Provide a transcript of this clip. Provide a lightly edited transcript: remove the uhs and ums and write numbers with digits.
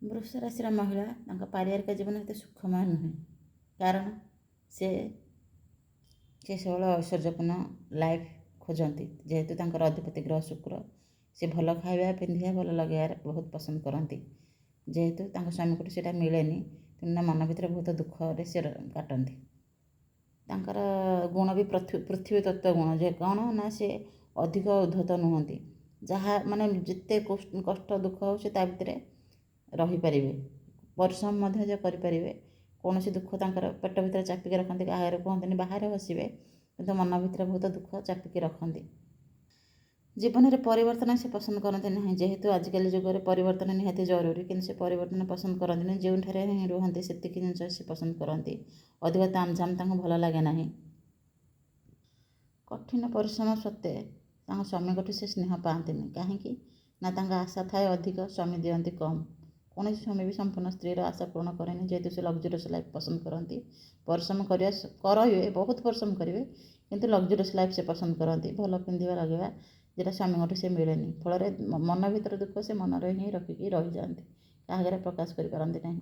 ବୃଷ ରାଶିର ମହିଳା ତାଙ୍କ ପାରିବାରିକ ଜୀବନ ଏତେ ସୁଖମୟ ନୁହେଁ। କାରଣ ସେ ସବୁବେଳେ ଐଶ୍ୱର୍ଯ୍ୟପୂର୍ଣ୍ଣ ଲାଇଫ୍ ଖୋଜନ୍ତି। ଯେହେତୁ ତାଙ୍କର ଅଧିପତି ଗ୍ରହ ଶୁକ୍ର, ସେ ଭଲ ଖାଇବା ପିନ୍ଧିବା ଭଲ ଲଗାଇବାରେ ବହୁତ ପସନ୍ଦ କରନ୍ତି। ଯେହେତୁ ତାଙ୍କ ସ୍ୱାମୀଙ୍କଠୁ ସେଇଟା ମିଳେନି, ତେଣୁ ମନ ଭିତରେ ବହୁତ ଦୁଃଖରେ ସେ କାଟନ୍ତି। ତାଙ୍କର ଗୁଣ ବି ପୃଥିବୀ ତତ୍ତ୍ୱ ଗୁଣ। ଯେ କ'ଣ ନା ସେ ଅଧିକ ଉଦ୍ଧତ ନୁହନ୍ତି। ଯାହା ମାନେ ଯେତେ କଷ୍ଟ ଦୁଃଖ ହେଉ ସେ ତା ଭିତରେ ରହିପାରିବେ, ପରିଶ୍ରମ ମଧ୍ୟ ଯେ କରିପାରିବେ। କୌଣସି ଦୁଃଖ ତାଙ୍କର ପେଟ ଭିତରେ ଚାପିକି ରଖନ୍ତି, କାହା ଆଗରେ କୁହନ୍ତିନି, ବାହାରେ ହସିବେ କିନ୍ତୁ ମନ ଭିତରେ ବହୁତ ଦୁଃଖ ଚାପିକି ରଖନ୍ତି। ଜୀବନରେ ପରିବର୍ତ୍ତନ ସେ ପସନ୍ଦ କରନ୍ତି ନାହିଁ। ଯେହେତୁ ଆଜିକାଲି ଯୁଗରେ ପରିବର୍ତ୍ତନ ନିହାତି ଜରୁରୀ, କିନ୍ତୁ ସେ ପରିବର୍ତ୍ତନ ପସନ୍ଦ କରନ୍ତି ନାହିଁ। ଯେଉଁଠାରେ ହିଁ ରୁହନ୍ତି ସେତିକି ଜିନିଷ ସେ ପସନ୍ଦ କରନ୍ତି। ଅଧିକ ତାମଝାମ ତାଙ୍କୁ ଭଲ ଲାଗେ ନାହିଁ। କଠିନ ପରିଶ୍ରମ ସତ୍ତ୍ୱେ ତାଙ୍କ ସ୍ୱାମୀଙ୍କଠୁ ସେ ସ୍ନେହ ପାଆନ୍ତିନି। କାହିଁକି ନା ତାଙ୍କ ଆଶା ଥାଏ ଅଧିକ, ସ୍ୱାମୀ ଦିଅନ୍ତି କମ୍। କୌଣସି ସ୍ୱାମୀ ବି ସମ୍ପୂର୍ଣ୍ଣ ସ୍ତ୍ରୀର ଆଶା ପୂରଣ କରେନି। ଯେହେତୁ ସେ ଲକ୍ଜରିୟସ୍ ଲାଇଫ୍ ପସନ୍ଦ କରନ୍ତି। ପରିଶ୍ରମ କରିବେ, ବହୁତ ପରିଶ୍ରମ କରିବେ, କିନ୍ତୁ ଲକ୍ଜରିୟସ୍ ଲାଇଫ୍ ସେ ପସନ୍ଦ କରନ୍ତି। ଭଲ ପିନ୍ଧିବା ଲଗାଇବା, ଯେଉଁଟା ସ୍ୱାମୀଙ୍କଠୁ ସେ ମିଳେନି। ଫଳରେ ମନ ଭିତରେ ଦୁଃଖ ସେ ମନରେ ହିଁ ରଖିକି ରହିଯାଆନ୍ତି, କାହା ଆଗରେ ପ୍ରକାଶ କରିପାରନ୍ତି ନାହିଁ।